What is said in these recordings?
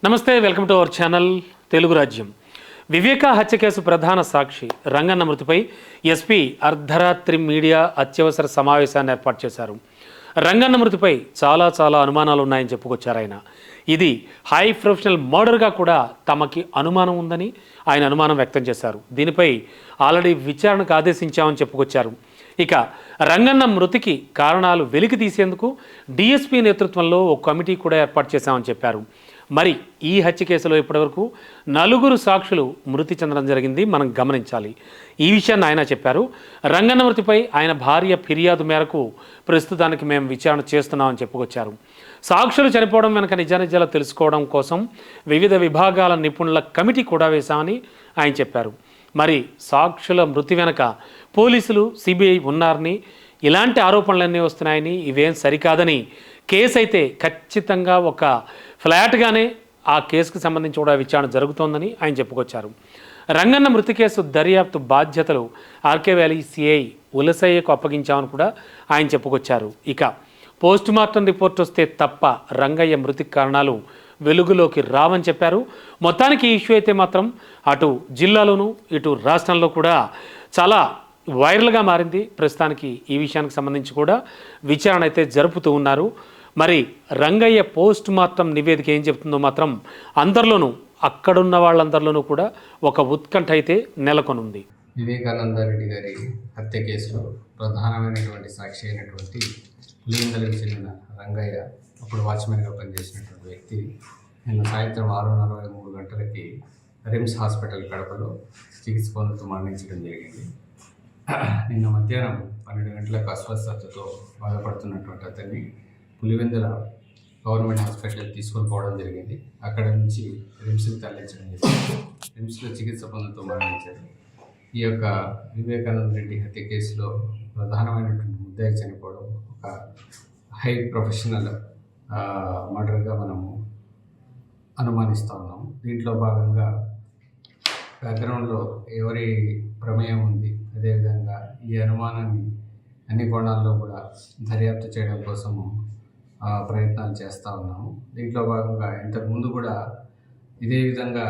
నమస్తే, welcome to our channel Telugu రాజ్యం. వివేక హత్య కేసు ప్రధాన సాక్షి రంగన్న మృతిపై ఎస్పీ అర్ధరాత్రి మీడియా అత్యవసర సమావేశాన్ని ఏర్పాటు చేశారు. రంగన్న మృతిపై చాలా అనుమానాలు ఉన్నాయని చెప్పుకొచ్చారు ఆయన. ఇది హై ప్రొఫెషనల్ మర్డర్గా కూడా తమకి అనుమానం ఉందని ఆయన అనుమానం వ్యక్తం చేశారు. దీనిపై ఆల్రెడీ విచారణకు ఆదేశించామని చెప్పుకొచ్చారు. ఇక రంగన్న మృతికి కారణాలు వెలికి తీసేందుకు డిఎస్పీ నేతృత్వంలో ఒక కమిటీ కూడా ఏర్పాటు చేశామని చెప్పారు. మరి ఈ హత్య కేసులో ఇప్పటివరకు 4 సాక్షులు మృతి చెందడం జరిగింది, మనం గమనించాలి. ఈ విషయాన్ని ఆయన చెప్పారు. రంగన్న మృతిపై ఆయన భార్య ఫిర్యాదు మేరకు ప్రస్తుతానికి మేము విచారణ చేస్తున్నామని చెప్పుకొచ్చారు. సాక్షులు చనిపోవడం వెనక నిజానిజాలు తెలుసుకోవడం కోసం వివిధ విభాగాల నిపుణుల కమిటీ కూడా వేశామని ఆయన చెప్పారు. మరి సాక్షుల మృతి వెనక పోలీసులు, సిబిఐ ఉన్నారని, ఇలాంటి ఆరోపణలన్నీ వస్తున్నాయని, ఇవేం సరికాదని, కేసు అయితే ఖచ్చితంగా ఒక ఫ్లాట్గానే ఆ కేసుకు సంబంధించి కూడా విచారణ జరుగుతోందని ఆయన చెప్పుకొచ్చారు. రంగన్న మృతి కేసు దర్యాప్తు బాధ్యతలు ఆర్కే వ్యాలీ సిఐ ఉలసయ్యకు అప్పగించామని కూడా ఆయన చెప్పుకొచ్చారు. ఇక పోస్టుమార్టం రిపోర్ట్ వస్తే తప్ప రంగయ్య మృతికి కారణాలు వెలుగులోకి రావని చెప్పారు. మొత్తానికి ఈ ఇష్యూ అయితే మాత్రం అటు జిల్లాలోనూ ఇటు రాష్ట్రంలో కూడా చాలా వైరల్గా మారింది. ప్రస్తుతానికి ఈ విషయానికి సంబంధించి కూడా విచారణ అయితే జరుపుతూ ఉన్నారు. మరి రంగయ్య పోస్ట్ మార్టం నివేదిక ఏం చెప్తుందో మాత్రం అందరిలోనూ, అక్కడున్న వాళ్ళందరిలోనూ కూడా ఒక ఉత్కంఠ అయితే నెలకొనుంది. వివేకానందరెడ్డి గారి హత్య కేసులో ప్రధానమైనటువంటి సాక్షి అయినటువంటి పులివెందులకు చెందిన రంగయ్య, అప్పుడు వాచ్మెన్గా పనిచేసినటువంటి వ్యక్తి, నిన్న సాయంత్రం 6:43 గంటలకి రిమ్స్ హాస్పిటల్ కడపలో చికిత్స పొందుతూ మరణించడం జరిగింది. నిన్న మధ్యాహ్నం 12 గంటలకు అస్వస్థతతో బాధపడుతున్నటువంటి అతన్ని పులివెందుల గవర్నమెంట్ హాస్పిటల్కి తీసుకొని పోవడం జరిగింది. అక్కడ నుంచి రిమ్స్కి తరలించడం జరిగింది. రిమ్స్లో చికిత్స పొందుతూ మరణించారు. ఈ యొక్క వివేకానంద రెడ్డి హత్య కేసులో ప్రధానమైనటువంటి ముద్దాయి చనిపోవడం ఒక హై ప్రొఫెషనల్ మర్డర్గా మనము అనుమానిస్తూ ఉన్నాము. దీంట్లో భాగంగా బ్యాక్గ్రౌండ్లో ఎవరి ప్రమేయం ఉంది, అదేవిధంగా ఈ అనుమానాన్ని అన్ని కోణాల్లో కూడా దర్యాప్తు చేయడం కోసము ప్రయత్నాలు చేస్తూ ఉన్నాము. దీంట్లో భాగంగా ఇంతకుముందు కూడా ఇదే విధంగా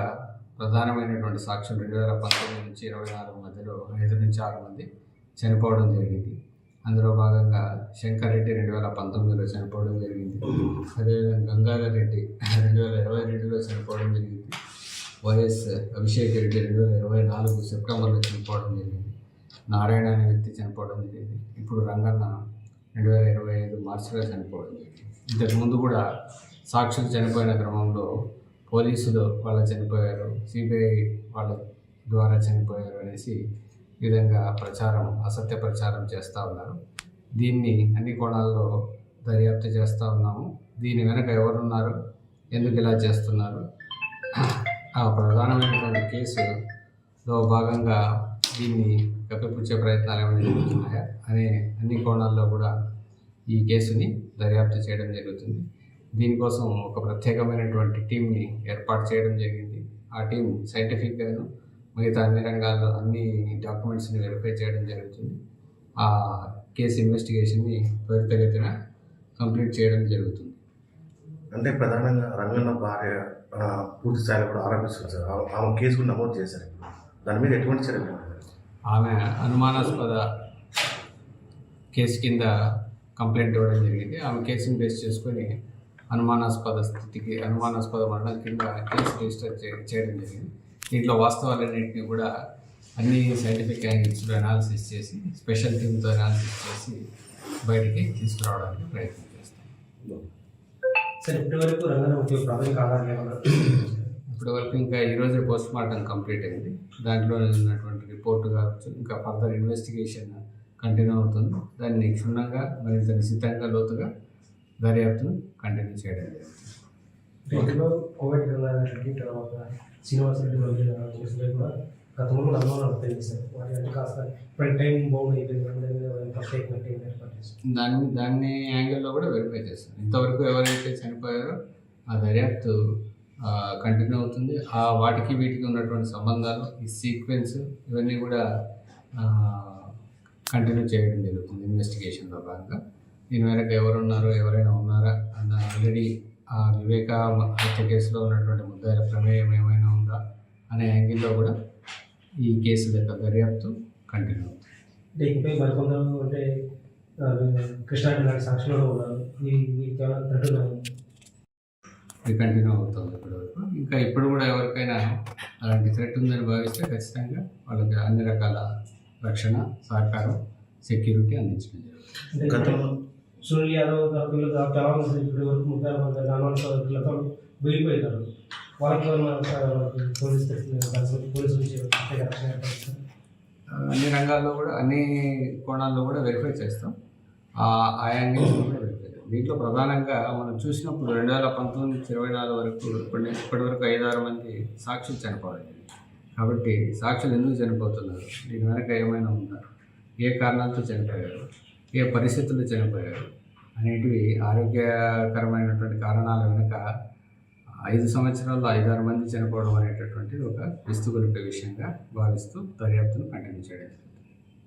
ప్రధానమైనటువంటి సాక్షులు 2019 నుంచి 24 మధ్యలో 5 నుంచి 6 మంది చనిపోవడం జరిగింది. అందులో భాగంగా శంకర్ రెడ్డి 2019లో చనిపోవడం జరిగింది. అదేవిధంగా గంగాధర్ రెడ్డి 2022లో చనిపోవడం జరిగింది. వైఎస్ అభిషేక్ రెడ్డి 2024 సెప్టెంబర్లో చనిపోవడం జరిగింది. నారాయణ అనే వ్యక్తి చనిపోవడం జరిగింది. ఇప్పుడు రంగన్న 2025 మార్చిలో చనిపోవడం జరిగింది. ఇంతకుముందు కూడా సాక్షులు చనిపోయిన క్రమంలో పోలీసులు వాళ్ళు చనిపోయారు, సిబిఐ వాళ్ళ ద్వారా చనిపోయారు అనేసి ఈ విధంగా అసత్య ప్రచారం చేస్తూ ఉన్నారు. దీన్ని అన్ని కోణాల్లో దర్యాప్తు చేస్తూ ఉన్నాము. దీని వెనక ఎవరున్నారు, ఎందుకు ఇలా చేస్తున్నారు, ఆ ప్రధానమైనటువంటి కేసులో భాగంగా దీన్ని కప్పిపుచ్చే ప్రయత్నాలు ఏమైనా జరుగుతున్నాయా అనే అన్ని కోణాల్లో కూడా ఈ కేసుని దర్యాప్తు చేయడం జరుగుతుంది. దీనికోసం ఒక ప్రత్యేకమైనటువంటి టీంని ఏర్పాటు చేయడం జరిగింది. ఆ టీం సైంటిఫిక్గాను మిగతా అన్ని రంగాల్లో అన్ని డాక్యుమెంట్స్ని వెరిఫై చేయడం జరుగుతుంది. ఆ కేసు ఇన్వెస్టిగేషన్ని త్వరితగతిన కంప్లీట్ చేయడం జరుగుతుంది. అంటే ప్రధానంగా రంగన్న భార్య పూర్తి స్థాయిలో కూడా ఆరోపిస్తుంది సార్. ఆమె కేసు కూడా నమోదు చేశారు. దాని మీద ఎటువంటి చర్యలు? ఆమె అనుమానాస్పద కేసు కింద కంప్లైంట్ ఇవ్వడం జరిగింది. ఆమె కేసుని బేస్ చేసుకొని అనుమానాస్పద మరణం కింద కేసు రిజిస్టర్ చేయడం జరిగింది. దీంట్లో వాస్తవాలన్నింటినీ కూడా అన్ని సైంటిఫిక్ యాంగిల్స్లో అనాలిసిస్ చేసి, స్పెషల్ టీమ్తో అనాలిసిస్ చేసి బయటికి తీసుకురావడానికి ప్రయత్నం చేస్తాం. ఇప్పటివరకు ఇంకా ఈరోజే పోస్ట్ మార్టం కంప్లీట్ అయింది. దాంట్లో ఉన్నటువంటి రిపోర్ట్ కావచ్చు, ఇంకా ఫర్దర్ ఇన్వెస్టిగేషన్ కంటిన్యూ అవుతుంది. దాన్ని క్షుణ్ణంగా మరింత నిశ్చితంగా లోతుగా దర్యాప్తును కంటిన్యూ చేయడం దాన్ని యాంగిల్లో కూడా వెరిఫై చేస్తాం. ఇంతవరకు ఎవరైతే చనిపోయారో ఆ దర్యాప్తు కంటిన్యూ అవుతుంది. ఆ వాటికి వీటికి ఉన్నటువంటి సంబంధాలు, ఈ సీక్వెన్స్ ఇవన్నీ కూడా కంటిన్యూ చేయడం జరుగుతుంది ఇన్వెస్టిగేషన్లో భాగంగా. దీని వెనక ఎవరున్నారో, ఎవరైనా ఉన్నారా అన్న ఆల్రెడీ ఆ వివేక హత్య కేసులో ఉన్నటువంటి ముద్దాయిల ప్రమేయం ఏమైనా ఉందా అనే యాంగిల్లో కూడా ఈ కేసు యొక్క దర్యాప్తు కంటిన్యూ అవుతుంది. అంటే ఇకపై మరికొందరు అంటే కృష్ణారెడ్డి లాంటి సాక్షులు కూడా ఉన్నారు. ఈ థ్రెట్ ఇది కంటిన్యూ అవుతుంది ఇప్పటివరకు. ఇంకా ఇప్పుడు కూడా ఎవరికైనా అలాంటి థ్రెట్ ఉందని భావిస్తే ఖచ్చితంగా వాళ్ళకి అన్ని రకాల రక్షణ, సహకారం, సెక్యూరిటీ అందించడం జరుగుతుంది. అంటే గతంలో సునీల్ యాదవ్ వీళ్ళు చాలా మంది ఇప్పటి వరకు 30 వీళ్ళతో వెళ్ళిపోయినారు. వాళ్ళకి పోలీసు నుంచి ప్రత్యేక రక్షణ ఏర్పరుస్తారు. అన్ని రంగాల్లో కూడా అన్ని కోణాల్లో కూడా వెరిఫై చేస్తాం. ఆ యాంగిల్స్ కూడా వెరిఫై చేస్తాం. దీంట్లో ప్రధానంగా మనం చూసినప్పుడు 2019 నుంచి 24 వరకు ఇప్పటి వరకు 5-6 మంది సాక్షులు చనిపోవాలి. కాబట్టి సాక్షులు ఎందుకు చనిపోతున్నారు, దీని వెనక ఏమైనా ఉందా, ఏ కారణాలతో చనిపోయారు, ఏ పరిస్థితుల్లో చనిపోయారు అనేటివి ఆరోగ్యకరమైనటువంటి కారణాల వెనుక 5 సంవత్సరాల్లో 5-6 మంది చనిపోవడం అనేటటువంటిది ఒక విస్తుగొలిపే విషయంగా భావిస్తూ దర్యాప్తును కంటిన్యూ చేయడం.